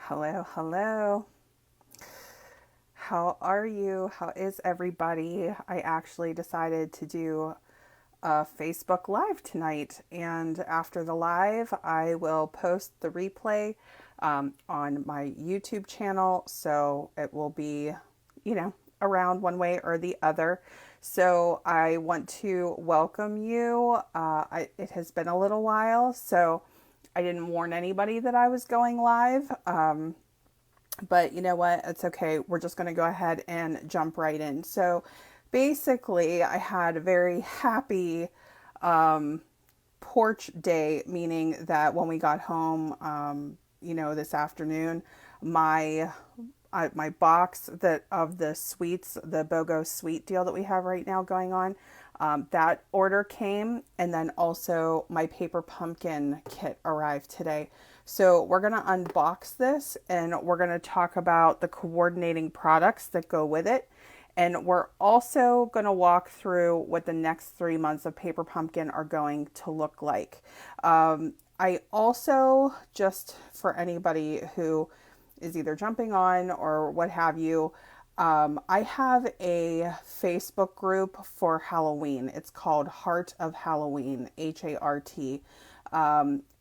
Hello, hello. How are you? How is everybody? I actually decided to do a Facebook Live tonight, and after the live, I will post the replay on my YouTube channel, so it will be, around one way or the other. So I want to welcome you. It has been a little while, so I didn't warn anybody that I was going live. But you know what? It's okay. We're just going to go ahead and jump right in. So basically, I had a very happy porch day, meaning that when we got home, this afternoon, my my box of the sweets, the BOGO sweet deal that we have right now going on, that order came, and then also my paper pumpkin kit arrived today. So we're going to unbox this and we're going to talk about the coordinating products that go with it. And we're also going to walk through what the next 3 months of Paper Pumpkin are going to look like. I also, just for anybody who is either jumping on or what have you, I have a Facebook group for Halloween. It's called Heart of Halloween, HART.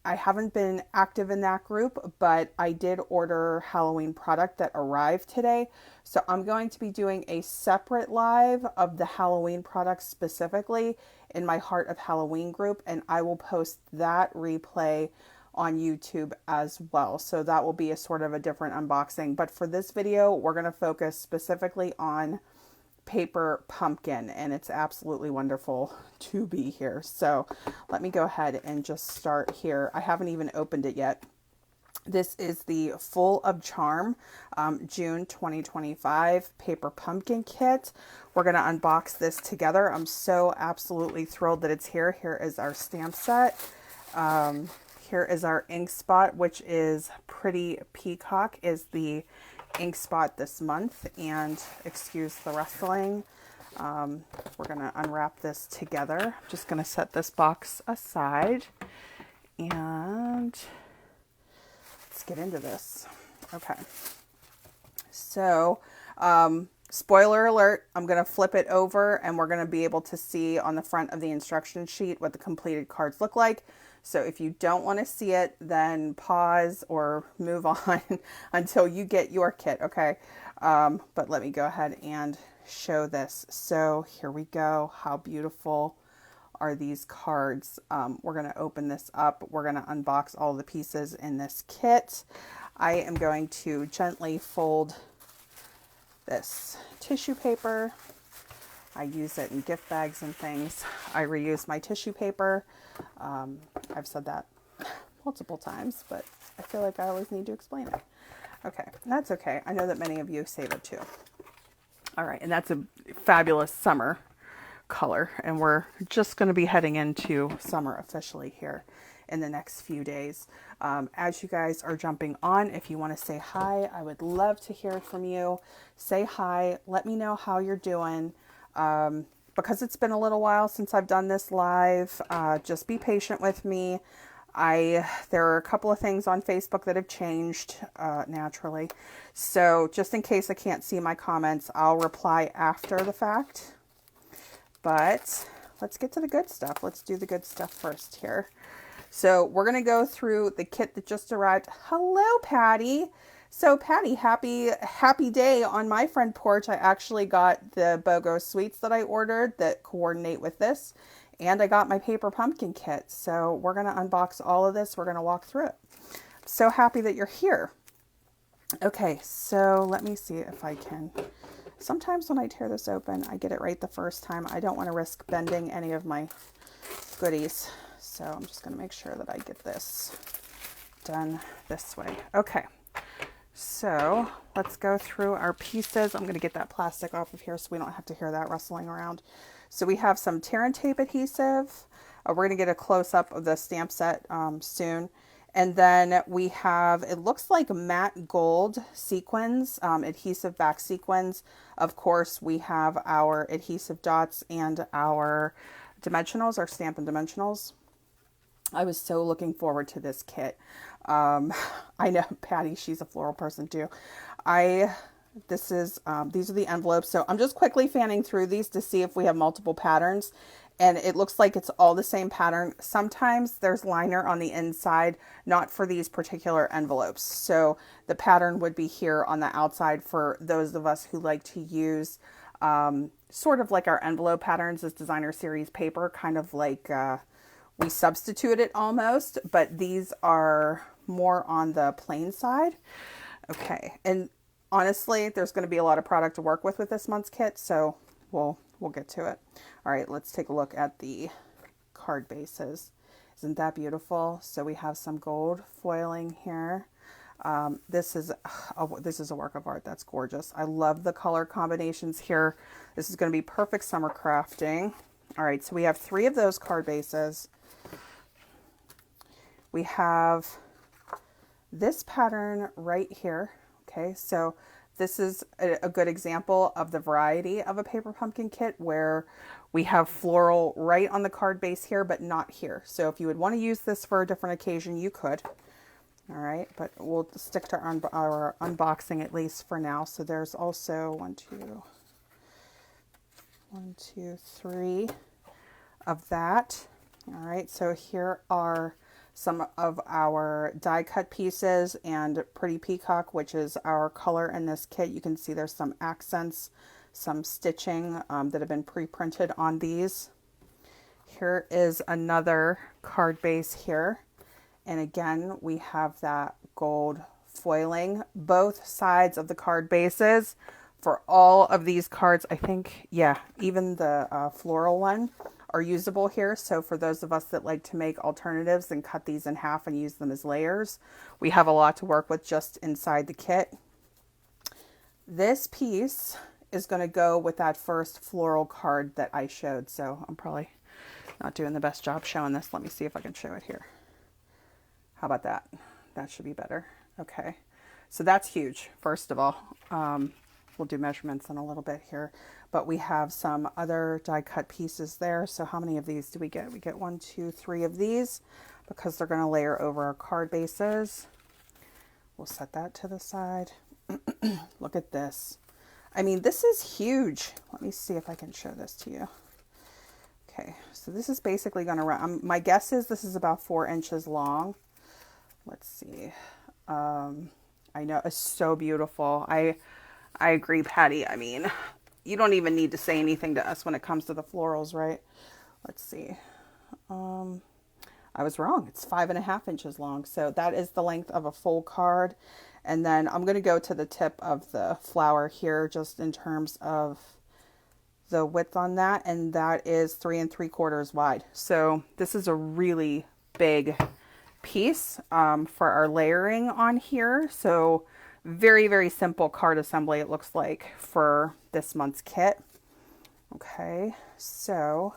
I haven't been active in that group, but I did order Halloween product that arrived today. So I'm going to be doing a separate live of the Halloween products specifically in my Heart of Halloween group, and I will post that replay on YouTube as well. So that will be a sort of a different unboxing. But for this video, we're going to focus specifically on Paper Pumpkin, and it's absolutely wonderful to be here. So let me go ahead and just start here. I haven't even opened it yet. This is the Full of Charm June 2025 Paper Pumpkin Kit. We're going to unbox this together. I'm so absolutely thrilled that it's here. Here is our stamp set. Here is our ink spot, which is Pretty Peacock is the ink spot this month, and excuse the rustling. We're going to unwrap this together. I'm just going to set this box aside and let's get into this. Okay. So, spoiler alert, I'm going to flip it over and we're going to be able to see on the front of the instruction sheet what the completed cards look like. So if you don't want to see it, then pause or move on until you get your kit, okay? But let me go ahead and show this. So here we go. How beautiful are these cards? We're going to open this up. We're going to unbox all the pieces in this kit. I am going to gently fold this tissue paper. I use it in gift bags and things. I reuse my tissue paper. I've said that multiple times, but I feel like I always need to explain it. Okay, that's okay. I know that many of you save it too. All right, and that's a fabulous summer color, and we're just going to be heading into summer officially here in the next few days. As you guys are jumping on, if you want to say hi, I would love to hear from you. Say hi. Let me know how you're doing. Because it's been a little while since I've done this live, just be patient with me. There are a couple of things on Facebook that have changed naturally. So just in case I can't see my comments, I'll reply after the fact. But let's get to the good stuff. Let's do the good stuff first here. So we're going to go through the kit that just arrived. Hello, Patty. So Patty, happy day on my front porch. I actually got the BOGO sweets that I ordered that coordinate with this, and I got my Paper Pumpkin kit. So we're going to unbox all of this. We're going to walk through it. I'm so happy that you're here. Okay, so let me see if I can. Sometimes when I tear this open, I get it right the first time. I don't want to risk bending any of my goodies. So I'm just going to make sure that I get this done this way. Okay. So let's go through our pieces. I'm going to get that plastic off of here so we don't have to hear that rustling around. So we have some tear and tape adhesive. We're going to get a close-up of the stamp set soon. And then we have, it looks like matte gold sequins, adhesive back sequins. Of course, we have our adhesive dots and our dimensionals, our Stampin' dimensionals. I was so looking forward to this kit. I know Patty, she's a floral person too. This is, these are the envelopes. So I'm just quickly fanning through these to see if we have multiple patterns. And it looks like it's all the same pattern. Sometimes there's liner on the inside, not for these particular envelopes. So the pattern would be here on the outside for those of us who like to use sort of like our envelope patterns as designer series paper, kind of like we substitute it almost, but these are more on the plain side. Okay, and honestly, there's going to be a lot of product to work with this month's kit, so we'll get to it. All right, let's take a look at the card bases. Isn't that beautiful? So we have some gold foiling here. This is a work of art. That's gorgeous. I love the color combinations here. This is going to be perfect summer crafting. All right, so we have 3 of those card bases. We have this pattern right here. Okay, so this is a good example of the variety of a paper pumpkin kit where we have floral right on the card base here, but not here. So if you would want to use this for a different occasion, you could. All right, but we'll stick to our unboxing at least for now. So there's also 3 of that. All right, so here are some of our die cut pieces and Pretty Peacock, which is our color in this kit. You can see there's some accents, some stitching that have been pre-printed on these. Here is another card base here. And again, we have that gold foiling, both sides of the card bases for all of these cards. I think, yeah, even the floral one are usable here. So for those of us that like to make alternatives and cut these in half and use them as layers, we have a lot to work with just inside the kit. This piece is going to go with that first floral card that I showed. So I'm probably not doing the best job showing this. Let me see if I can show it here. How about that? That should be better. Okay. So that's huge. First of all, we'll do measurements in a little bit here, but we have some other die cut pieces there. So how many of these do we get? We get 1, 2, 3 of these because they're going to layer over our card bases. We'll set that to the side. Look at this. I mean, this is huge. Let me see if I can show this to you. Okay. So this is basically going to run, my guess is this is about 4 inches long. Let's see. I know it's so beautiful. I agree, Patty. I mean, you don't even need to say anything to us when it comes to the florals, right? Let's see. I was wrong. It's 5.5 inches long. So that is the length of a full card. And then I'm going to go to the tip of the flower here, just in terms of the width on that. And that is 3 3/4 wide. So this is a really big piece for our layering on here. So very, very simple card assembly it looks like for this month's kit. Okay, so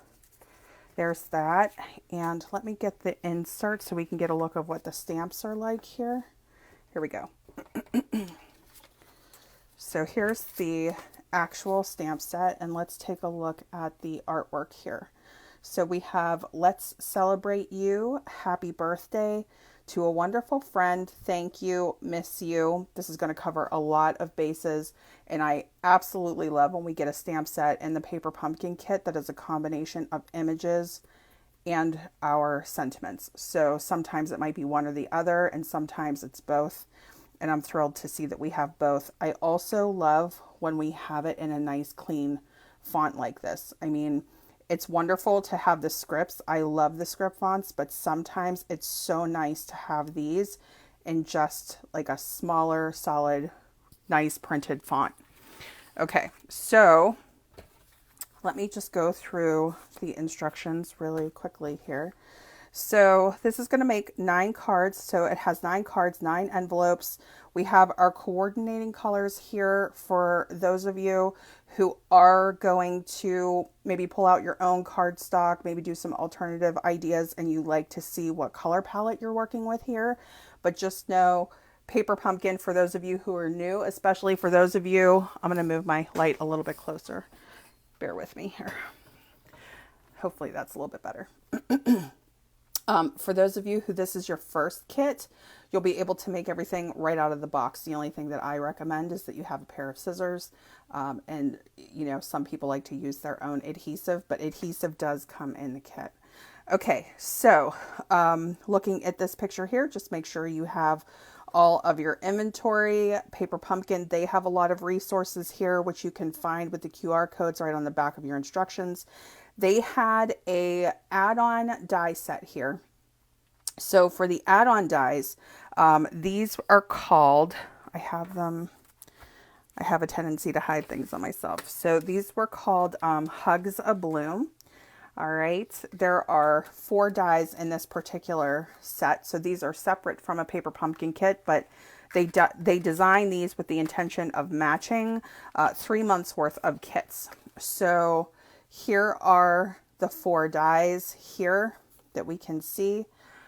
there's that. And let me get the insert so we can get a look of what the stamps are like here. Here we go. So here's the actual stamp set, and let's take a look at the artwork here. So we have "Let's Celebrate You," "Happy Birthday," "To a Wonderful Friend," "Thank You," "Miss You." This is going to cover a lot of bases, and I absolutely love when we get a stamp set in the Paper Pumpkin kit that is a combination of images and our sentiments. So sometimes it might be one or the other, and sometimes it's both, and I'm thrilled to see that we have both. I also love when we have it in a nice clean font like this. I mean, it's wonderful to have the scripts. I love the script fonts, but sometimes it's so nice to have these in just like a smaller, solid, nice printed font. Okay, so let me just go through the instructions really quickly here. So this is going to make 9 cards. So it has 9 cards, 9 envelopes. We have our coordinating colors here for those of you who are going to maybe pull out your own cardstock, maybe do some alternative ideas, and you like to see what color palette you're working with here. But just know, Paper Pumpkin, for those of you who are new, especially for those of you, I'm going to move my light a little bit closer. Bear with me here. Hopefully that's a little bit better. For those of you who this is your first kit, you'll be able to make everything right out of the box. The only thing that I recommend is that you have a pair of scissors. And, you know, some people like to use their own adhesive, but adhesive does come in the kit. Okay, so looking at this picture here, just make sure you have all of your inventory. Paper Pumpkin, they have a lot of resources here, which you can find with the QR codes right on the back of your instructions. They had a add-on die set here. So for the add-on dies, these are called, I have a tendency to hide things on myself. So these were called Hugs Abloom. All right, there are 4 dies in this particular set. So these are separate from a Paper Pumpkin kit, but they design these with the intention of matching 3 months worth of kits. So here are the 4 dies here that we can see.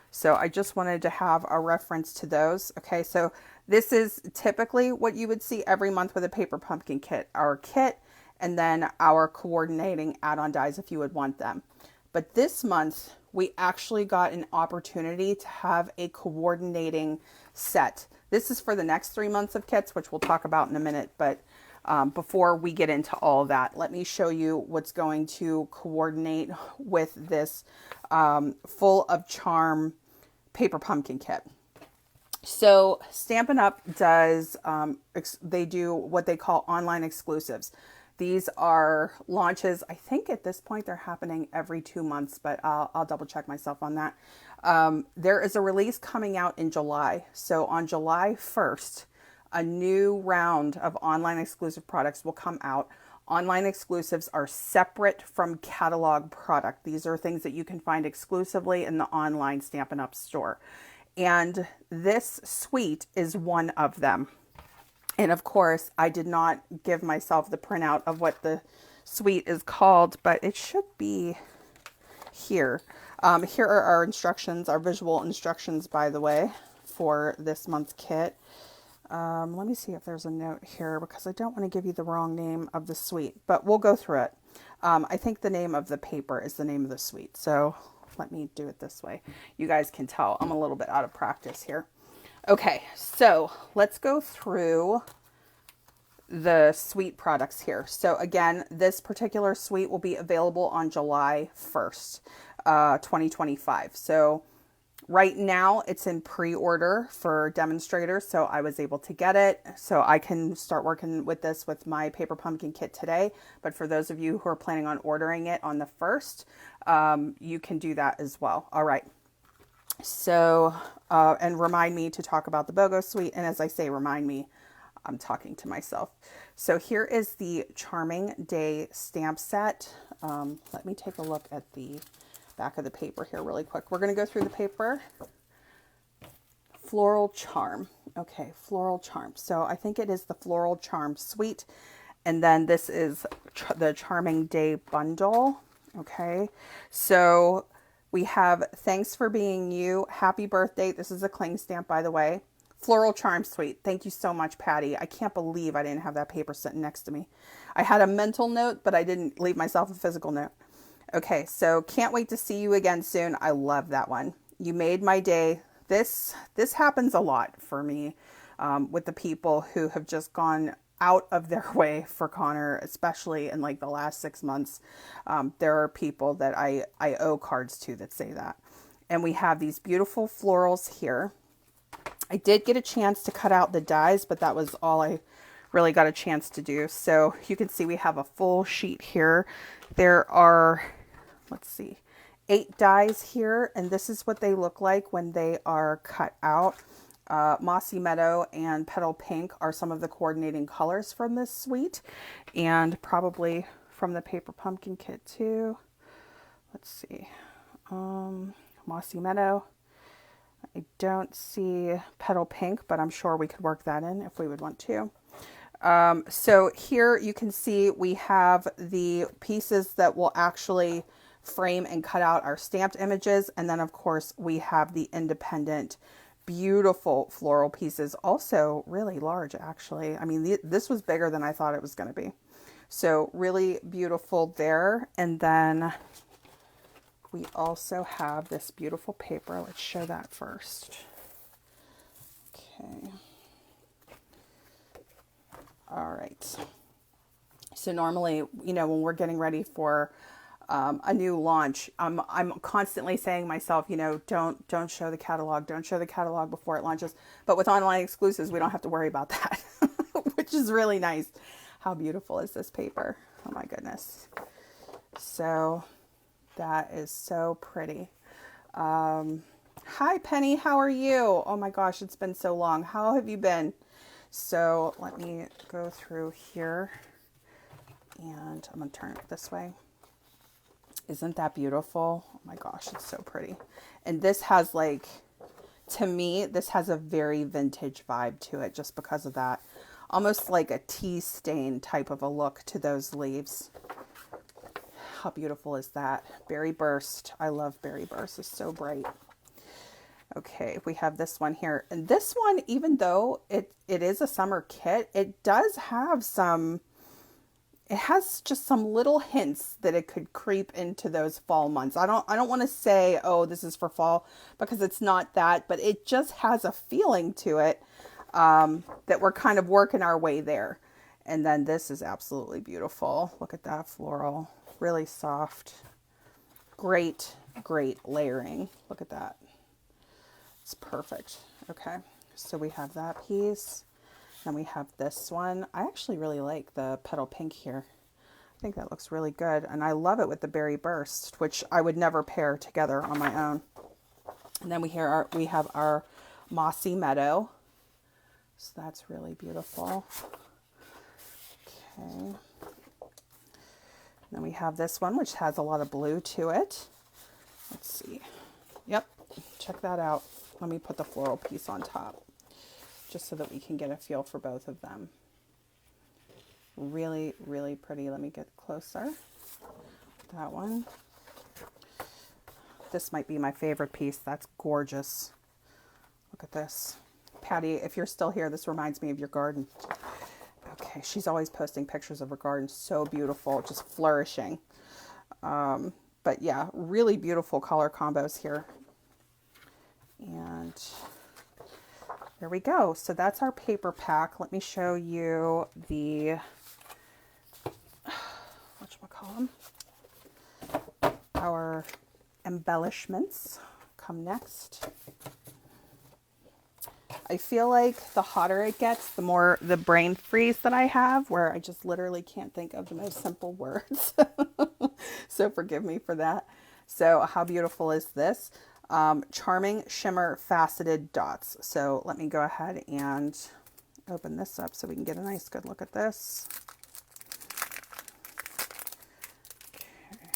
So I just wanted to have a reference to those. Okay, so this is typically what you would see every month with a Paper Pumpkin kit. Our kit, and then our coordinating add-on dies if you would want them. But this month, we actually got an opportunity to have a coordinating set. This is for the next 3 months of kits, which we'll talk about in a minute. But before we get into all of that, let me show you what's going to coordinate with this Full of Charm Paper Pumpkin kit. So Stampin' Up! Does, they do what they call online exclusives. These are launches. I think at this point they're happening every 2 months, but I'll double check myself on that. There is a release coming out in July. So on July 1st, a new round of online exclusive products will come out. Online exclusives are separate from catalog product. These are things that you can find exclusively in the online Stampin' Up! Store. And this suite is one of them. And of course, I did not give myself the printout of what the suite is called, but it should be here. Here are our instructions, our visual instructions, by the way, for this month's kit. Let me see if there's a note here because I don't want to give you the wrong name of the suite, but we'll go through it. I think the name of the paper is the name of the suite. So let me do it this way. You guys can tell I'm a little bit out of practice here. Okay, so let's go through the suite products here. So again, this particular suite will be available on July 1st, 2025. So right now it's in pre-order for demonstrators. So I was able to get it. So I can start working with this with my Paper Pumpkin kit today. But for those of you who are planning on ordering it on the 1st, you can do that as well. All right. So, and remind me to talk about the BOGO suite. And as I say, remind me, I'm talking to myself. So here is the Charming Day stamp set. Let me take a look at the back of the paper here really quick. We're going to go through the paper. Floral Charm. Okay, Floral Charm. So I think it is the Floral Charm Suite. And then this is the Charming Day bundle. Okay, so we have Thanks for Being You, Happy Birthday. This is a cling stamp, by the way. Floral Charm Suite. Thank you so much, Patty. I can't believe I didn't have that paper sitting next to me. I had a mental note, but I didn't leave myself a physical note. Okay, so Can't Wait to See You Again Soon. I love that one. You Made My Day. This happens a lot for me with the people who have just gone out of their way for Connor, especially in like the last 6 months. There are people that I owe cards to that say that. And we have these beautiful florals here. I did get a chance to cut out the dies, but that was all I really got a chance to do. So you can see we have a full sheet here. There are, let's see, 8 dies here, and this is what they look like when they are cut out. Mossy Meadow and Petal Pink are some of the coordinating colors from this suite, and probably from the Paper Pumpkin kit too. Let's see, Mossy Meadow. I don't see Petal Pink, but I'm sure we could work that in if we would want to. So here you can see we have the pieces that will actually frame and cut out our stamped images. And then of course we have the independent, beautiful floral pieces, also really large actually. I mean, this was bigger than I thought it was going to be. So really beautiful there. And then we also have this beautiful paper. Let's show that first. Okay. All right. So normally, you know, when we're getting ready for a new launch, I'm constantly saying to myself, you know, don't show the catalog, don't show the catalog before it launches. But with online exclusives, we don't have to worry about that, which is really nice. How beautiful is this paper? Oh my goodness. So that is so pretty. Hi Penny, how are you? Oh my gosh, it's been so long. How have you been? So let me go through here and I'm gonna turn it this way. Isn't that beautiful? Oh my gosh, it's so pretty. And this has like, to me, this has a very vintage vibe to it just because of that. Almost like a tea stain type of a look to those leaves. How beautiful is that? Berry Burst. I love Berry Burst. It's so bright. Okay, we have this one here. And this one, even though it is a summer kit, it does have some, it has just some little hints that it could creep into those fall months. I don't want to say, oh, this is for fall, because it's not that, but it just has a feeling to it that we're kind of working our way there. And then this is absolutely beautiful. Look at that floral. Really soft. Great, great layering. Look at that. It's perfect. Okay, so we have that piece. Then we have this one. I actually really like the petal pink here. I think that looks really good. And I love it with the Berry Burst, which I would never pair together on my own. And then we have our Mossy Meadow. So that's really beautiful. Okay. Then we have this one, which has a lot of blue to it. Let's see. Yep, check that out. Let me put the floral piece on top, just so that we can get a feel for both of them. Really, really pretty. Let me get closer. That one. This might be my favorite piece. That's gorgeous. Look at this. Patty, if you're still here, this reminds me of your garden. Okay, she's always posting pictures of her garden. So beautiful, just flourishing. But yeah, really beautiful color combos here. And there we go. So that's our paper pack. Let me show you the, whatchamacallem, our embellishments come next. I feel like the hotter it gets, the more the brain freeze that I have, where I just literally can't think of the most simple words. So forgive me for that. So how beautiful is this? Charming Shimmer Faceted Dots. So let me go ahead and open this up so we can get a nice good look at this. Okay.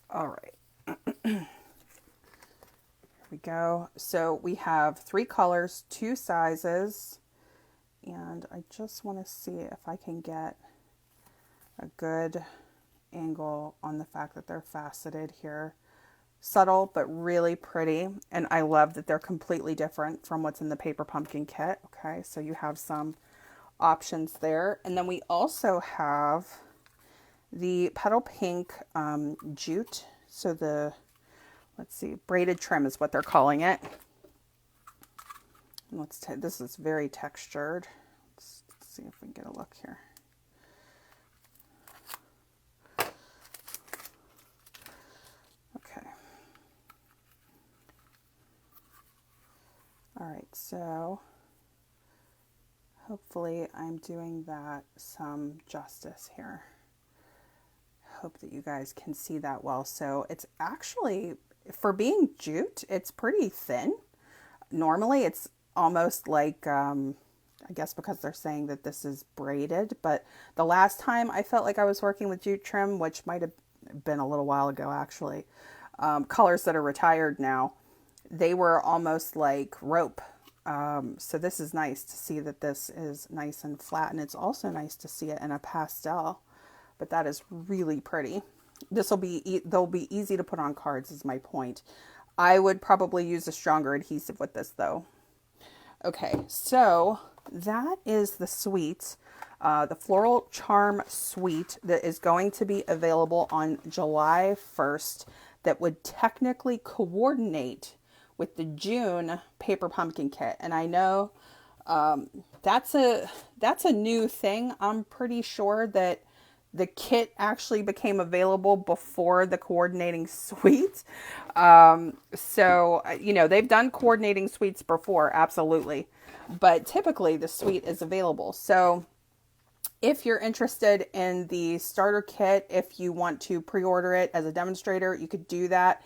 All right. Here we go. So we have 3 colors, 2 sizes, and I just want to see if I can get a good angle on the fact that they're faceted here. Subtle, but really pretty. And I love that they're completely different from what's in the Paper Pumpkin kit. Okay, so you have some options there. And then we also have the petal pink jute. So the, let's see, braided trim is what they're calling it. And this is very textured. Let's see if we can get a look here. All right, so hopefully I'm doing that some justice here. Hope that you guys can see that well. So it's actually, for being jute, it's pretty thin. Normally it's almost like, I guess because they're saying that this is braided, but the last time I felt like I was working with jute trim, which might have been a little while ago actually, colors that are retired now, they were almost like rope. So this is nice to see that this is nice and flat, and it's also nice to see it in a pastel, but that is really pretty. They'll be easy to put on cards is my point. I would probably use a stronger adhesive with this though. Okay, so that is the suite. the Floral Charm Suite that is going to be available on July 1st that would technically coordinate with the June Paper Pumpkin kit. And I know that's a new thing. I'm pretty sure that the kit actually became available before the coordinating suite. So, they've done coordinating suites before, absolutely. But typically the suite is available. So if you're interested in the starter kit, if you want to pre-order it as a demonstrator, you could do that.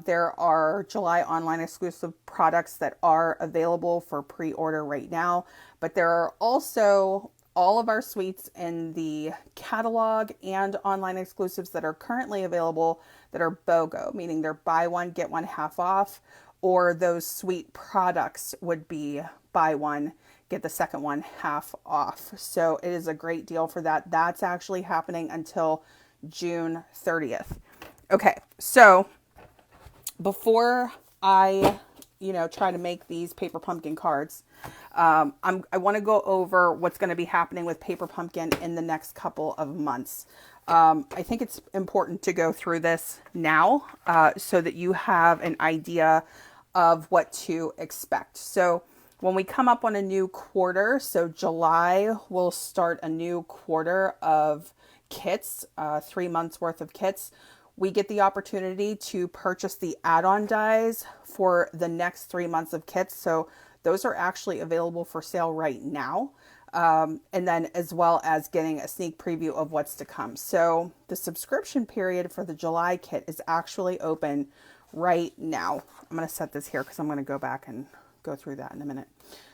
There are July online exclusive products that are available for pre-order right now, but there are also all of our suites in the catalog and online exclusives that are currently available that are BOGO, meaning they're buy one, get one half off, or those suite products would be buy one, get the second one half off. So it is a great deal for that. That's actually happening until June 30th. Okay, so before I, try to make these paper pumpkin cards, I want to go over what's going to be happening with Paper Pumpkin in the next couple of months. I think it's important to go through this now so that you have an idea of what to expect. So when we come up on a new quarter, so July will start a new quarter of kits, 3 months worth of kits. We get the opportunity to purchase the add-on dies for the next 3 months of kits. So those are actually available for sale right now. And then as well as getting a sneak preview of what's to come. So the subscription period for the July kit is actually open right now. I'm going to set this here because I'm going to go back and go through that in a minute.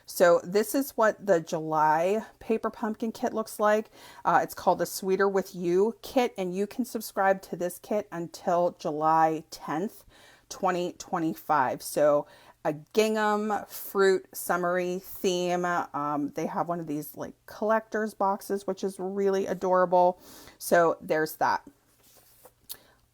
So this is what the July Paper Pumpkin kit looks like. It's called the Sweeter With You kit, and you can subscribe to this kit until July 10th, 2025. So a gingham fruit summery theme. They have one of these like collector's boxes, which is really adorable. So there's that.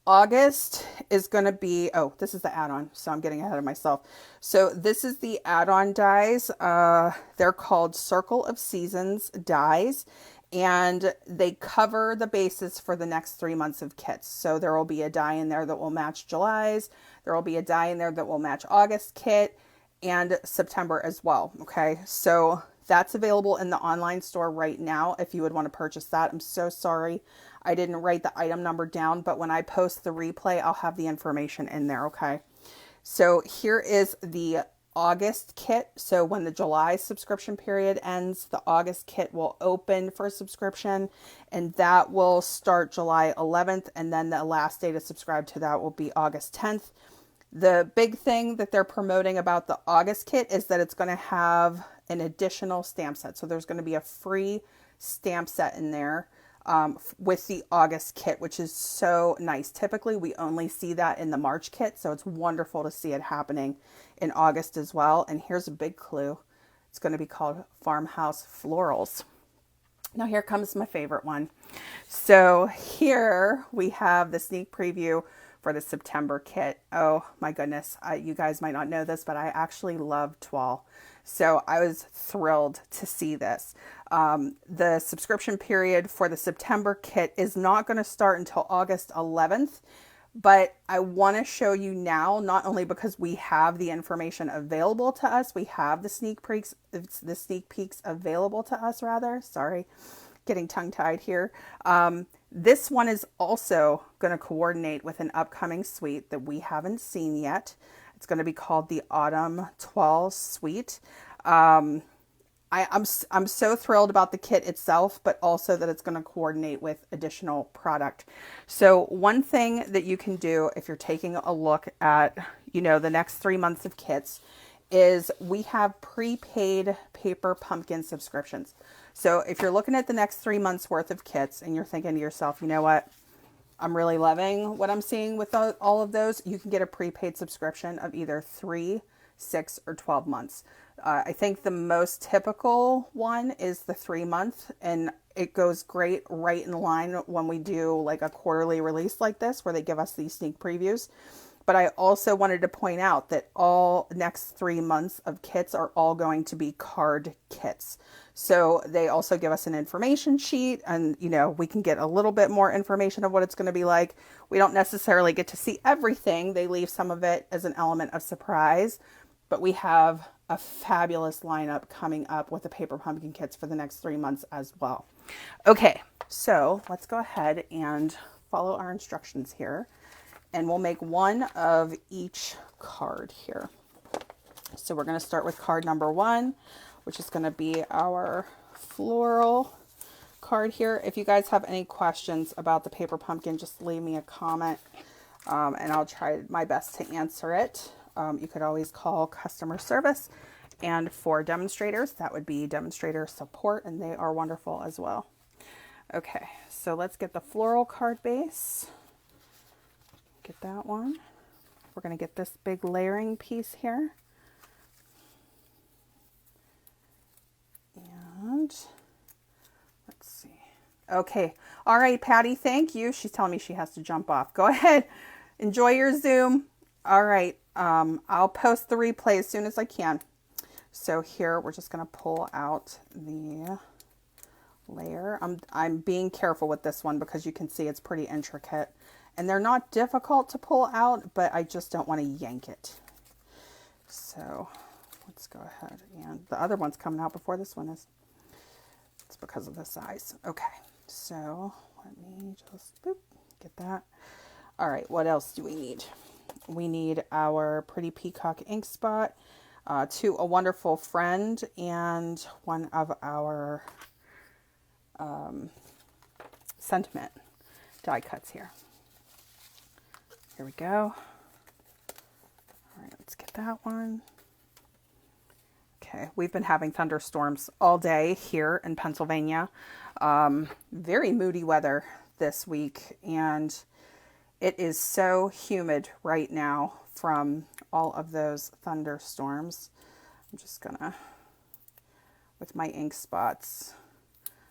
August is going to be, this is the add-on, so I'm getting ahead of myself. So this is the add-on dies. They're called Circle of Seasons dies, and they cover the basis for the next 3 months of kits. So there will be a die in there that will match July's. There will be a die in there that will match August kit and September as well. Okay, so that's available in the online store right now if you would want to purchase that. I'm so sorry I didn't write the item number down, but when I post the replay, I'll have the information in there, okay? So here is the August kit. So when the July subscription period ends, the August kit will open for subscription, and that will start July 11th, and then the last day to subscribe to that will be August 10th. The big thing that they're promoting about the August kit is that it's going to have an additional stamp set. So there's going to be a free stamp set in there with the August kit, which is so nice. Typically, we only see that in the March kit, so it's wonderful to see it happening in August as well. And here's a big clue. It's going to be called Farmhouse Florals. Now here comes my favorite one. So here we have the sneak preview for the September kit. Oh my goodness. You guys might not know this, but I actually love Toile. So I was thrilled to see this. The subscription period for the September kit is not going to start until August 11th, but I want to show you now, not only because we have the information available to us, we have the sneak peeks available to us rather. Sorry, getting tongue-tied here. This one is also going to coordinate with an upcoming suite that we haven't seen yet. It's going to be called the Autumn Toile Suite. I'm so thrilled about the kit itself, but also that it's going to coordinate with additional product. So one thing that you can do if you're taking a look at, the next 3 months of kits is we have prepaid Paper Pumpkin subscriptions. So if you're looking at the next 3 months worth of kits and you're thinking to yourself, you know what? I'm really loving what I'm seeing with all of those. You can get a prepaid subscription of either 3, 6, or 12 months. I think the most typical one is the 3 month, and it goes great right in line when we do like a quarterly release like this where they give us these sneak previews. But I also wanted to point out that all next 3 months of kits are all going to be card kits. So they also give us an information sheet, and you know, we can get a little bit more information of what it's going to be like. We don't necessarily get to see everything. They leave some of it as an element of surprise, but we have a fabulous lineup coming up with the paper pumpkin kits for the next 3 months as well. Okay, so let's go ahead and follow our instructions here, and we'll make one of each card here. So we're going to start with card number 1, which is going to be our floral card here. If you guys have any questions about the paper pumpkin, just leave me a comment, and I'll try my best to answer it. You could always call customer service, and for demonstrators, that would be demonstrator support, and they are wonderful as well. Okay, so let's get the floral card base. Get that one. We're going to get this big layering piece here. And let's see. Okay. All right, Patty, thank you. She's telling me she has to jump off. Go ahead. Enjoy your Zoom. All right. I'll post the replay as soon as I can. So here we're just going to pull out the layer. I'm being careful with this one because you can see it's pretty intricate. And they're not difficult to pull out, but I just don't want to yank it. So let's go ahead, and the other one's coming out before this one is. It's because of the size. Okay, so let me just get that. All right, what else do we need? We need our Pretty Peacock ink spot, To a Wonderful Friend, and one of our sentiment die cuts here. Here we go. All right, let's get that one. Okay, we've been having thunderstorms all day here in Pennsylvania. Very moody weather this week, and it is so humid right now from all of those thunderstorms. I'm just gonna, with my ink spots,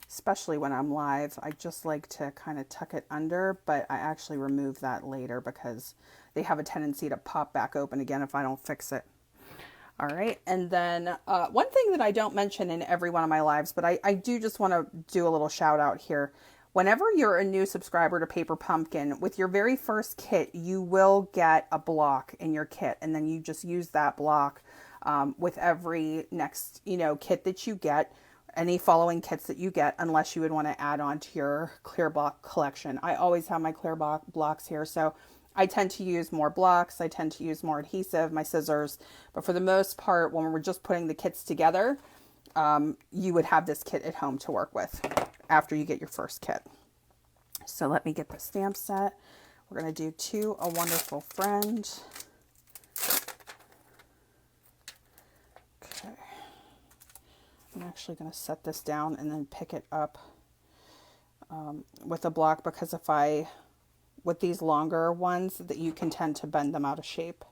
especially when I'm live, I just like to kind of tuck it under, but I actually remove that later because they have a tendency to pop back open again if I don't fix it. All right, and then one thing that I don't mention in every one of my lives, but I do just want to do a little shout out here. Whenever you're a new subscriber to Paper Pumpkin, with your very first kit, you will get a block in your kit, and then you just use that block with every next, kit that you get, any following kits that you get, unless you would want to add on to your clear block collection. I always have my clear blocks here, so I tend to use more blocks. I tend to use more adhesive, my scissors. But for the most part, when we're just putting the kits together, you would have this kit at home to work with after you get your first kit. So let me get the stamp set. We're going to do To a Wonderful Friend. Okay. I'm actually going to set this down and then pick it up with a block, because with these longer ones, that you can tend to bend them out of shape.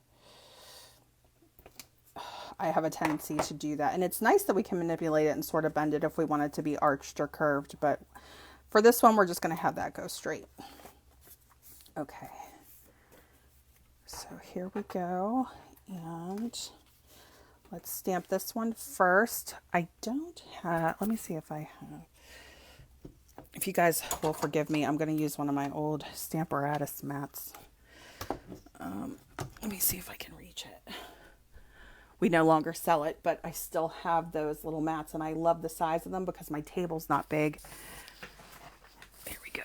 I have a tendency to do that. And it's nice that we can manipulate it and sort of bend it if we want it to be arched or curved. But for this one, we're just going to have that go straight. Okay. So here we go. And let's stamp this one first. I don't have, let me see if I have. If you guys will forgive me, I'm going to use one of my old Stamparatus mats. Let me see if I can reach it. We no longer sell it, but I still have those little mats, and I love the size of them because my table's not big. There we go.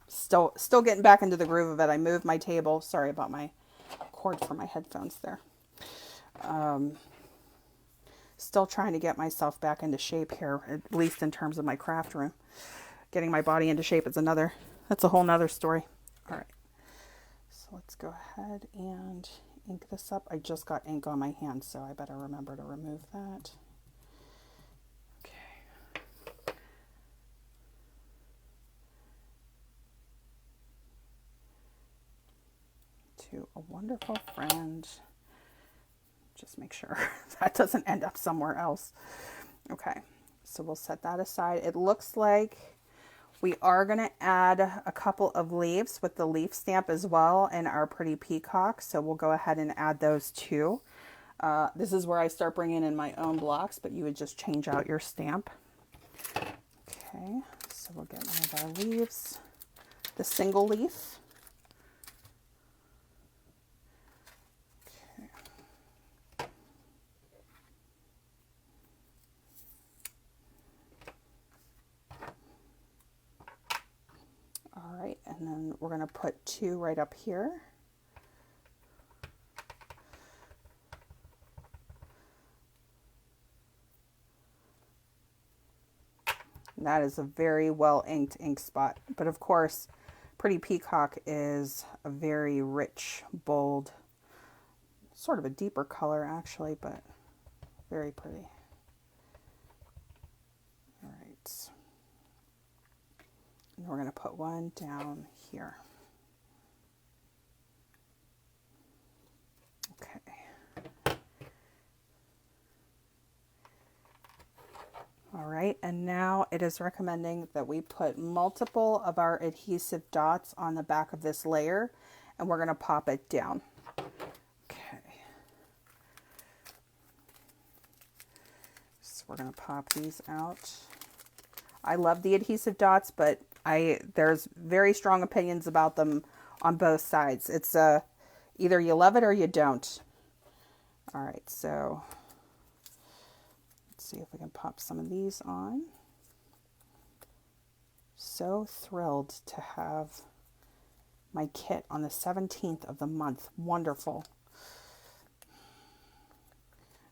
Still getting back into the groove of it. I moved my table. Sorry about my cord for my headphones there. Still trying to get myself back into shape here, at least in terms of my craft room. Getting my body into shape is that's a whole nother story. All right. So let's go ahead and ink this up. I just got ink on my hand, so I better remember to remove that. Okay. To a Wonderful Friend. Just make sure that doesn't end up somewhere else. Okay, so we'll set that aside. It looks like we are going to add a couple of leaves with the leaf stamp as well in our Pretty Peacock. So we'll go ahead and add those too. This is where I start bringing in my own blocks, but you would just change out your stamp. Okay, so we'll get one of our leaves, the single leaf. All right, and then we're going to put 2 right up here. And that is a very well inked ink spot. But of course, Pretty Peacock is a very rich, bold, sort of a deeper color actually, but very pretty. All right. And we're going to put one down here. Okay. All right, and now it is recommending that we put multiple of our adhesive dots on the back of this layer, and we're going to pop it down. Okay. So we're going to pop these out. I love the adhesive dots, but there's very strong opinions about them on both sides. It's either you love it or you don't. All right, so let's see if we can pop some of these on. So thrilled to have my kit on the 17th of the month. Wonderful.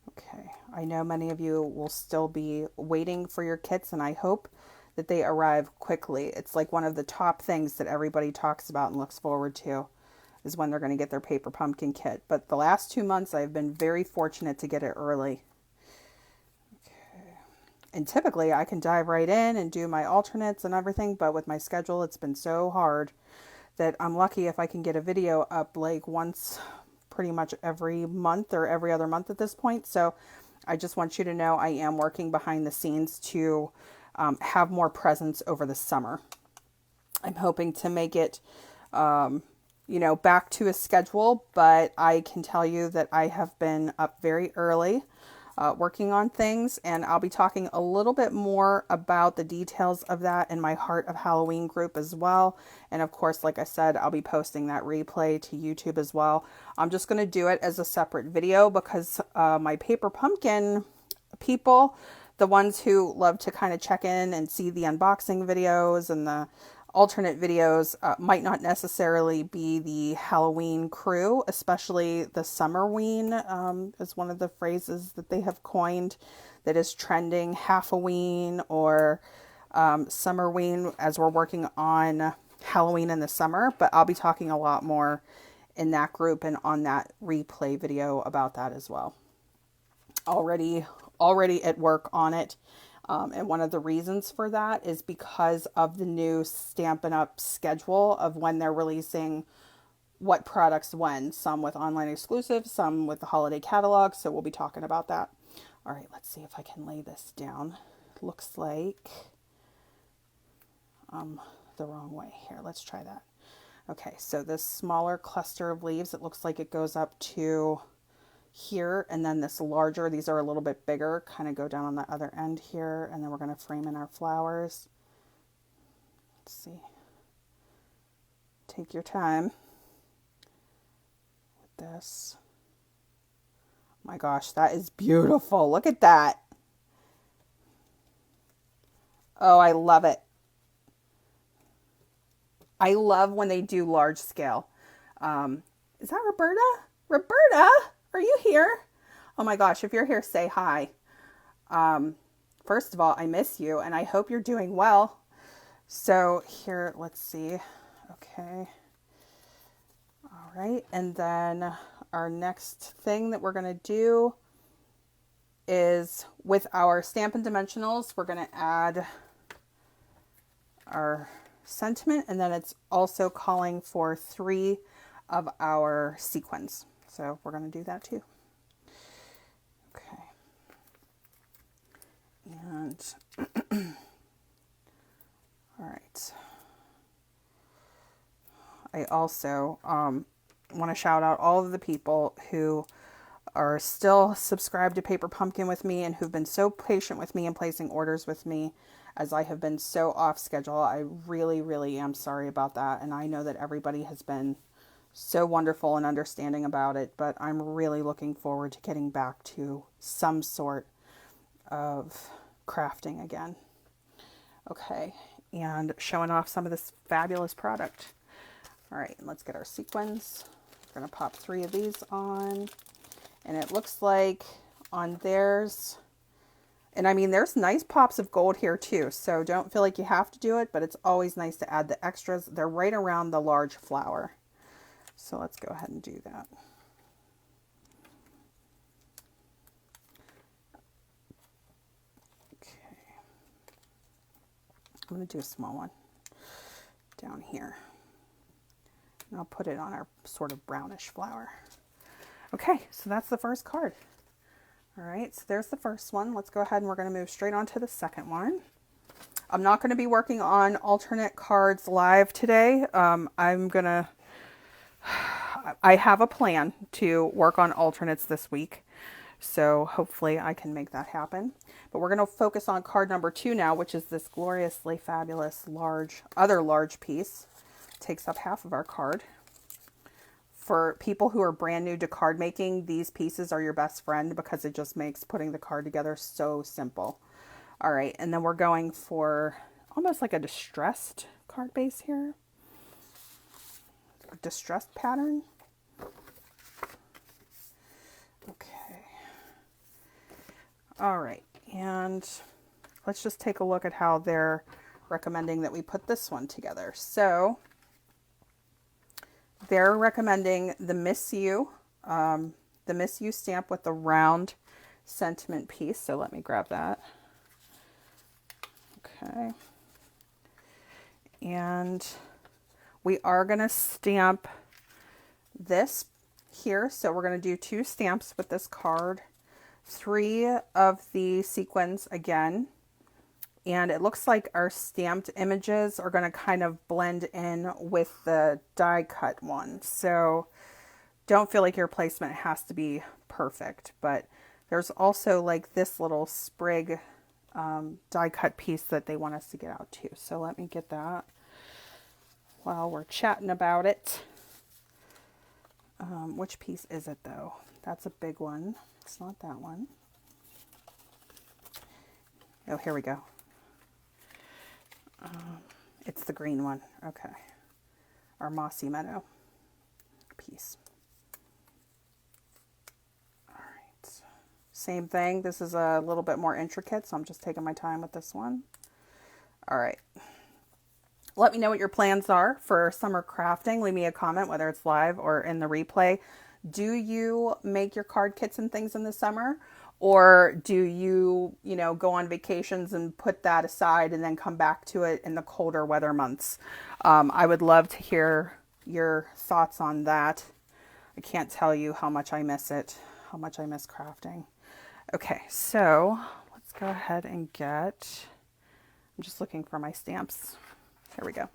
Okay, I know many of you will still be waiting for your kits, and I hope that they arrive quickly. It's like one of the top things that everybody talks about and looks forward to is when they're going to get their paper pumpkin kit. But the last 2 months, I've been very fortunate to get it early. Okay. And typically, I can dive right in and do my alternates and everything, but with my schedule, it's been so hard that I'm lucky if I can get a video up like once pretty much every month or every other month at this point. So I just want you to know I am working behind the scenes to have more presence over the summer. I'm hoping to make it, back to a schedule, but I can tell you that I have been up very early working on things, and I'll be talking a little bit more about the details of that in my Heart of Halloween group as well. And of course, like I said, I'll be posting that replay to YouTube as well. I'm just going to do it as a separate video because my paper pumpkin people, the ones who love to kind of check in and see the unboxing videos and the alternate videos, might not necessarily be the Halloween crew, especially the Summerween is one of the phrases that they have coined that is trending, Halfaween or Summerween, as we're working on Halloween in the summer. But I'll be talking a lot more in that group and on that replay video about that as well. Already at work on it. And one of the reasons for that is because of the new Stampin' Up schedule of when they're releasing what products when. Some with online exclusives, some with the holiday catalog. So we'll be talking about that. All right, let's see if I can lay this down. Looks like the wrong way here. Let's try that. Okay, so this smaller cluster of leaves, it looks like it goes up to here, and then this larger, these are a little bit bigger, kind of go down on the other end here, and then we're going to frame in our flowers. Let's see. Take your time with this. Oh my gosh, that is beautiful. Look at that. Oh, I love it. I love when they do large scale. Is that Roberta? Roberta, are you here? Oh my gosh, if you're here, say hi. First of all, I miss you and I hope you're doing well. So here, let's see. Okay. All right. And then our next thing that we're going to do is with our Stampin' Dimensionals, we're going to add our sentiment, and then it's also calling for 3 of our sequins. So we're going to do that too. Okay. And all right. I also want to shout out all of the people who are still subscribed to Paper Pumpkin with me and who've been so patient with me and placing orders with me as I have been so off schedule. I really, really am sorry about that. And I know that everybody has been so wonderful and understanding about it, but I'm really looking forward to getting back to some sort of crafting again. Okay, and showing off some of this fabulous product. All right, let's get our sequins. We're gonna pop 3 of these on, and it looks like on theirs, and I mean, there's nice pops of gold here too, so don't feel like you have to do it, but it's always nice to add the extras. They're right around the large flower. So let's go ahead and do that. Okay. I'm going to do a small one down here. And I'll put it on our sort of brownish flower. Okay, so that's the first card. All right, so there's the first one. Let's go ahead and we're going to move straight on to the second one. I'm not going to be working on alternate cards live today. I have a plan to work on alternates this week, so hopefully I can make that happen. But we're going to focus on card number 2 now, which is this gloriously fabulous other large piece. Takes up half of our card. For people who are brand new to card making, these pieces are your best friend because it just makes putting the card together so simple. All right, and then we're going for almost like a distressed card base here. A distressed pattern. Okay. All right, and let's just take a look at how they're recommending that we put this one together. So they're recommending the Miss You stamp with the round sentiment piece. So let me grab that. Okay. And we are going to stamp this here. So we're going to do 2 stamps with this card, 3 of the sequins again. And it looks like our stamped images are going to kind of blend in with the die cut one. So don't feel like your placement has to be perfect, but there's also like this little sprig die cut piece that they want us to get out too. So let me get that while we're chatting about it. Which piece is it though? That's a big one. It's not that one. Oh, here we go. It's the green one. Okay. Our Mossy Meadow piece. All right. Same thing. This is a little bit more intricate, so I'm just taking my time with this one. All right. Let me know what your plans are for summer crafting. Leave me a comment, whether it's live or in the replay. Do you make your card kits and things in the summer? Or do you, go on vacations and put that aside and then come back to it in the colder weather months? I would love to hear your thoughts on that. I can't tell you how much I miss it, how much I miss crafting. Okay, so let's go ahead and I'm just looking for my stamps. Here we go.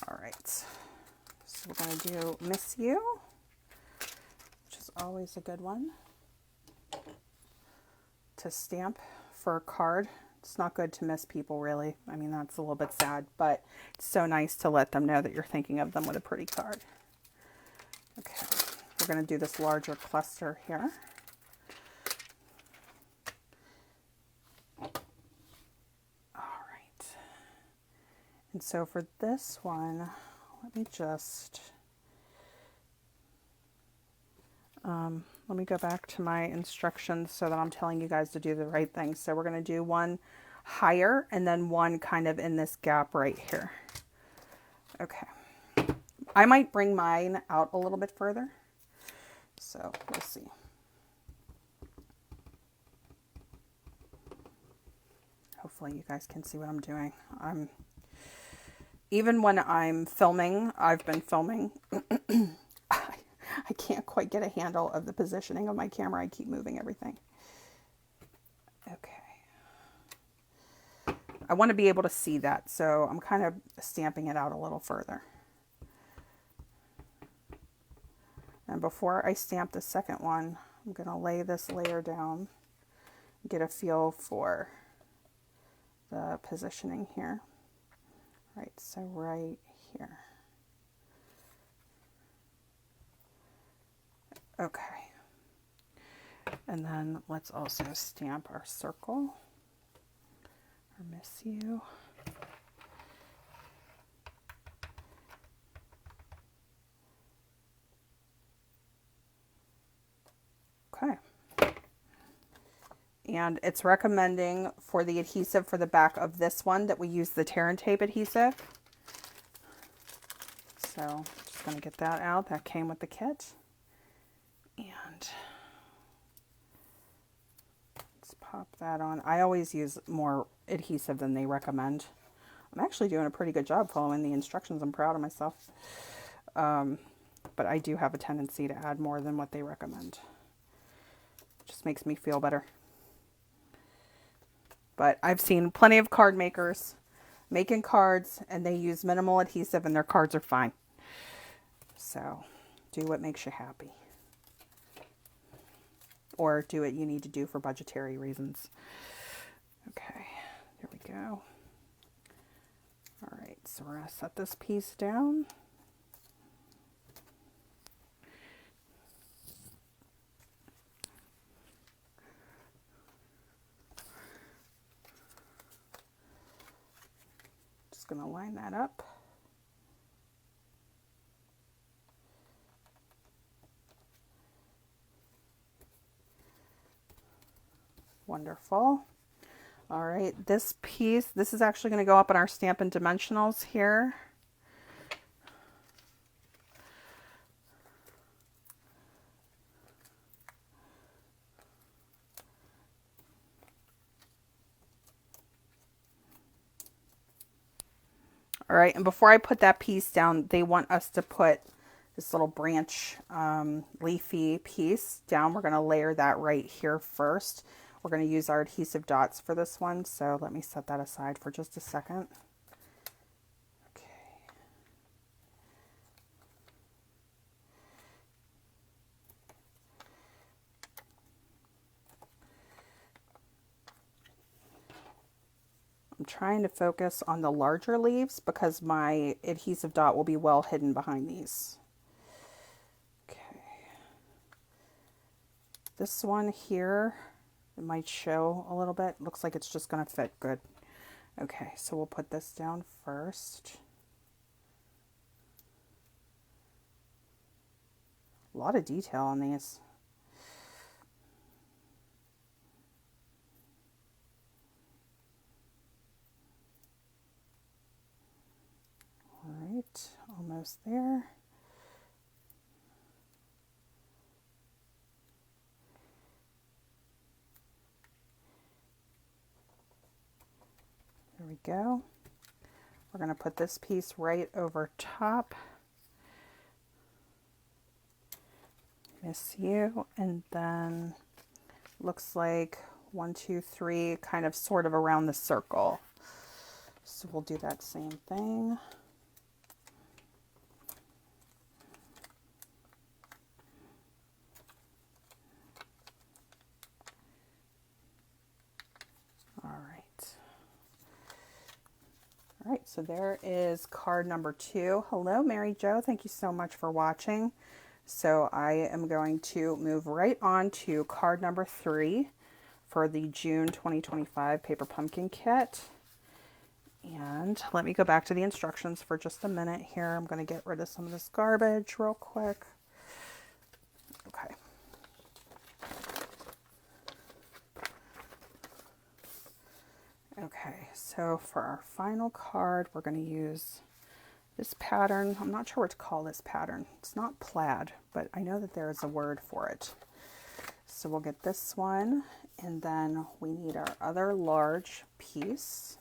All right. So we're going to do Miss You, which is always a good one to stamp for a card. It's not good to miss people, really. I mean, that's a little bit sad, but it's so nice to let them know that you're thinking of them with a pretty card. Okay, we're going to do this larger cluster here. And so for this one, let me just, let me go back to my instructions so that I'm telling you guys to do the right thing. So we're going to do one higher and then one kind of in this gap right here. Okay. I might bring mine out a little bit further. So we'll see. Hopefully you guys can see what I'm doing. Even when I'm filming, I've been filming, I can't quite get a handle of the positioning of my camera. I keep moving everything. Okay. I want to be able to see that, so I'm kind of stamping it out a little further. And before I stamp the second one, I'm going to lay this layer down, get a feel for the positioning here. Right, so right here. Okay. And then let's also stamp our circle, or miss you. Okay. And it's recommending for the adhesive for the back of this one that we use the tear and tape adhesive. So just going to get that out. That came with the kit. And let's pop that on. I always use more adhesive than they recommend. I'm actually doing a pretty good job following the instructions. I'm proud of myself. But I do have a tendency to add more than what they recommend. It just makes me feel better. But I've seen plenty of card makers making cards and they use minimal adhesive and their cards are fine. So do what makes you happy. Or do what you need to do for budgetary reasons. Okay, there we go. All right, so we're going to set this piece down. Just going to line that up. Wonderful. All right, this piece, this is actually going to go up in our Stampin' Dimensionals here. All right, and before I put that piece down, they want us to put this little branch leafy piece down. We're going to layer that right here first. We're going to use our adhesive dots for this one, so let me set that aside for just a second. Okay. I'm trying to focus on the larger leaves because my adhesive dot will be well hidden behind these. Okay. This one here, it might show a little bit. Looks like it's just going to fit good. Okay, so we'll put this down first. A lot of detail on these. All right, almost there. There we go. We're going to put this piece right over top. Miss you. And then looks like 1, 2, 3, kind of sort of around the circle. So we'll do that same thing. All right, so there is card number 2. Hello, Mary Jo. Thank you so much for watching. So I am going to move right on to card number 3 for the June 2025 Paper Pumpkin Kit. And let me go back to the instructions for just a minute here. I'm going to get rid of some of this garbage real quick. Okay. Okay, so for our final card, we're going to use this pattern. I'm not sure what to call this pattern. It's not plaid, but I know that there is a word for it. So we'll get this one, and then we need our other large piece,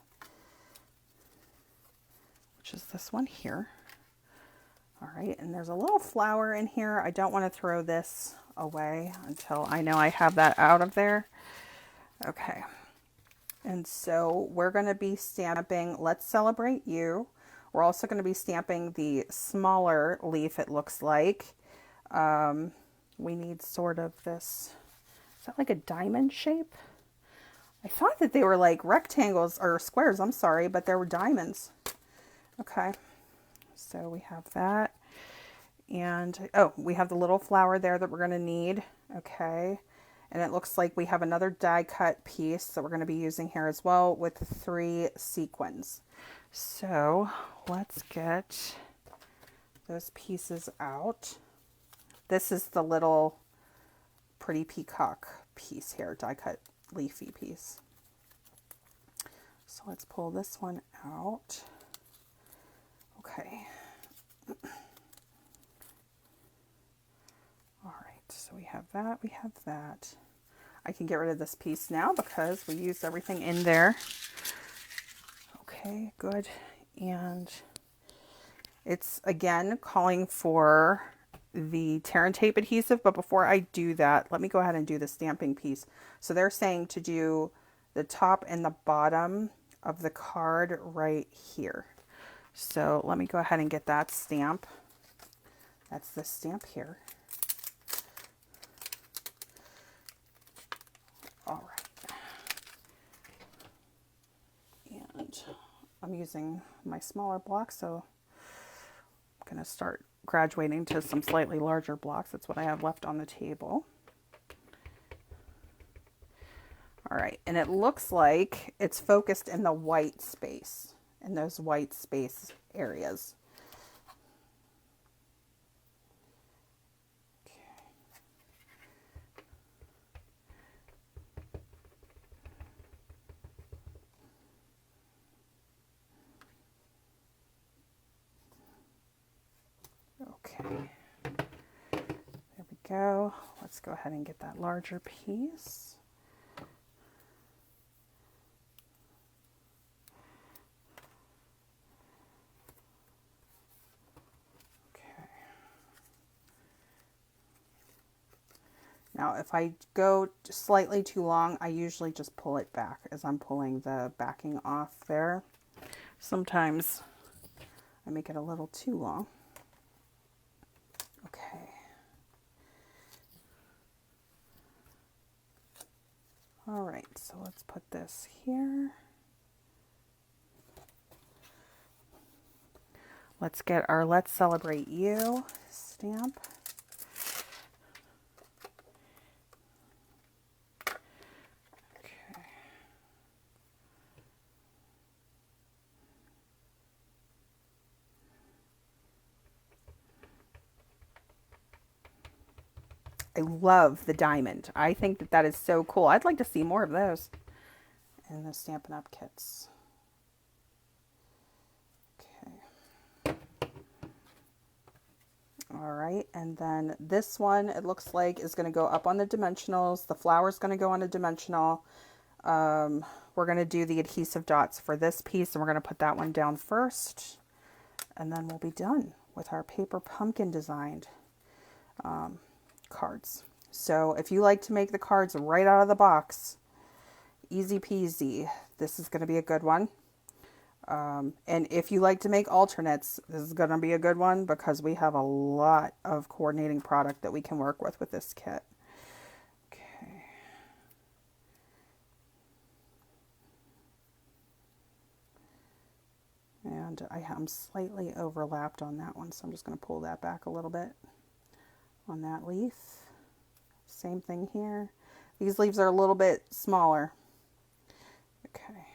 which is this one here. All right, and there's a little flower in here. I don't want to throw this away until I know I have that out of there. Okay. And so we're going to be stamping Let's Celebrate You. We're also going to be stamping the smaller leaf, it looks like, We need sort of this, is that like a diamond shape? I thought that they were like rectangles or squares, I'm sorry, but they were diamonds. Okay, so we have that. And, oh, we have the little flower there that we're going to need. Okay, and it looks like we have another die cut piece that we're going to be using here as well with 3 sequins. So let's get those pieces out. This is the little pretty peacock piece here, die cut leafy piece. So let's pull this one out. Okay. All right, so we have that, we have that. I can get rid of this piece now because we used everything in there. Okay, good. And it's again calling for the tear and tape adhesive, but before I do that, let me go ahead and do the stamping piece. So they're saying to do the top and the bottom of the card right here. So let me go ahead and get that stamp. That's the stamp here. All right. And I'm using my smaller blocks, so I'm going to start graduating to some slightly larger blocks. That's what I have left on the table. All right, and it looks like it's focused in the white space, in those white space areas. Okay, there we go. Let's go ahead and get that larger piece. Now, if I go slightly too long, I usually just pull it back as I'm pulling the backing off there. Sometimes I make it a little too long. Okay. All right, so let's put this here. Let's get our Let's Celebrate You stamp. I love the diamond. I think that that is so cool. I'd like to see more of those in the Stampin' Up! Kits. Okay. All right, and then this one, it looks like, is going to go up on the dimensionals. The flower's going to go on a dimensional. We're going to do the adhesive dots for this piece, and we're going to put that one down first. And then we'll be done with our paper pumpkin designed cards. So if you like to make the cards right out of the box, easy peasy, this is going to be a good one. And if you like to make alternates, this is going to be a good one because we have a lot of coordinating product that we can work with this kit. Okay. And I am slightly overlapped on that one, so I'm just going to pull that back a little bit on that leaf. Same thing here. These leaves are a little bit smaller, okay,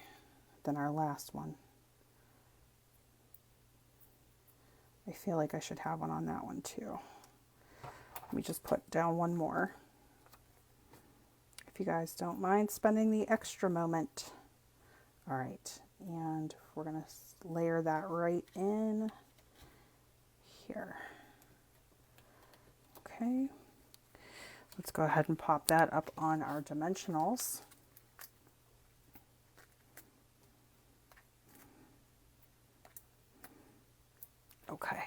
than our last one. I feel like I should have one on that one too. Let me just put down one more, if you guys don't mind spending the extra moment. All right, and we're going to layer that right in here. Okay, let's go ahead and pop that up on our dimensionals. Okay.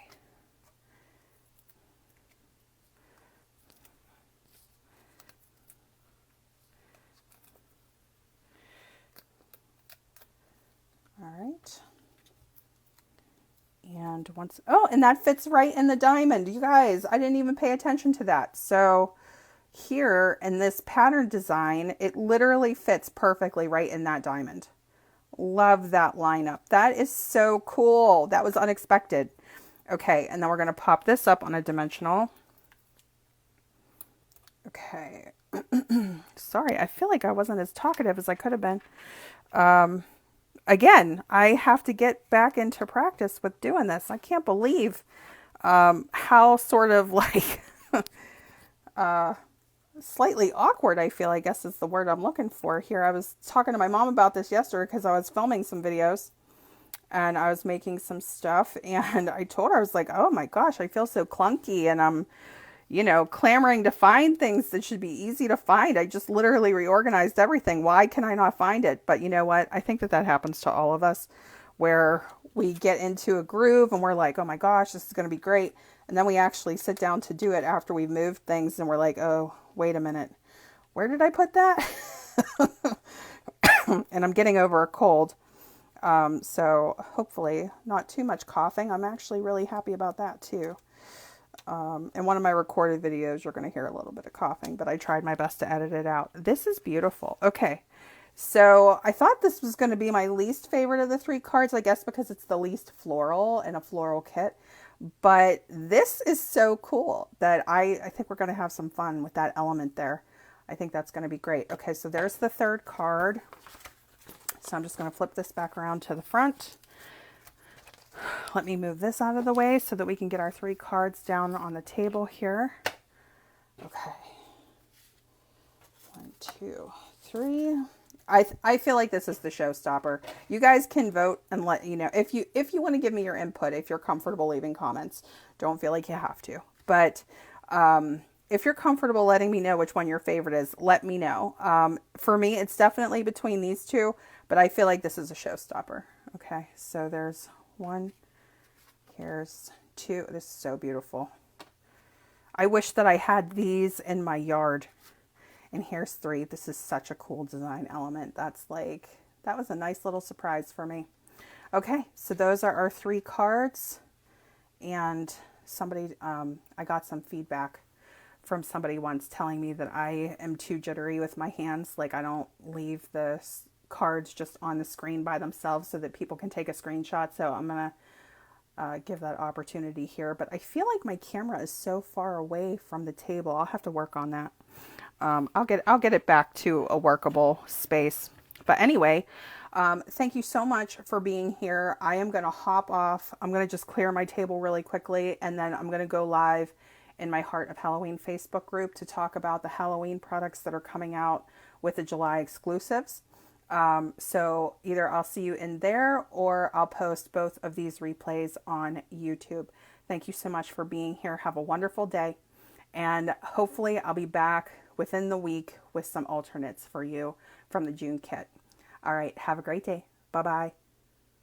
All right. And once, oh, and that fits right in the diamond. You guys, I didn't even pay attention to that. So here in this pattern design, it literally fits perfectly right in that diamond. Love that lineup. That is so cool. That was unexpected. Okay, and then we're going to pop this up on a dimensional. Okay. Sorry, I feel like I wasn't as talkative as I could have been. Again, I have to get back into practice with doing this. I can't believe how sort of like slightly awkward I feel, I guess is the word I'm looking for here. I was talking to my mom about this yesterday because I was filming some videos and I was making some stuff, and I told her, I was like, oh my gosh, I feel so clunky, and I'm, you know, clamoring to find things that should be easy to find. I just literally reorganized everything. Why can I not find it? But you know what? I think that that happens to all of us, where we get into a groove and we're like, oh my gosh, this is going to be great. And then we actually sit down to do it after we've moved things and we're like, oh, wait a minute. Where did I put that? And I'm getting over a cold. So hopefully not too much coughing. I'm actually really happy about that too. In one of my recorded videos, you're going to hear a little bit of coughing, but I tried my best to edit it out. This is beautiful. Okay. So I thought this was going to be my least favorite of the 3 cards, I guess because it's the least floral in a floral kit. But this is so cool that I think we're going to have some fun with that element there. I think that's going to be great. Okay, so there's the 3rd card. So I'm just going to flip this back around to the front. Let me move this out of the way so that we can get our 3 cards down on the table here. Okay. 1, 2, 3. I feel like this is the showstopper. You guys can vote and let you know if you want to give me your input, if you're comfortable leaving comments. Don't feel like you have to. But if you're comfortable letting me know which one your favorite is, let me know. For me, it's definitely between these 2, but I feel like this is a showstopper. Okay, so there's 1. Here's 2. This is so beautiful. I wish that I had these in my yard. And here's 3. This is such a cool design element. That's like, that was a nice little surprise for me. Okay, so those are our 3 cards. And somebody, I got some feedback from somebody once telling me that I am too jittery with my hands. Like I don't leave the cards just on the screen by themselves so that people can take a screenshot. So I'm going to give that opportunity here. But I feel like my camera is so far away from the table. I'll have to work on that. I'll get it back to a workable space. But anyway, thank you so much for being here. I am going to hop off. I'm going to just clear my table really quickly, and then I'm going to go live in my Heart of Halloween Facebook group to talk about the Halloween products that are coming out with the July exclusives. So either I'll see you in there or I'll post both of these replays on YouTube. Thank you so much for being here. Have a wonderful day. And hopefully I'll be back within the week with some alternates for you from the June kit. All right. Have a great day. Bye-bye.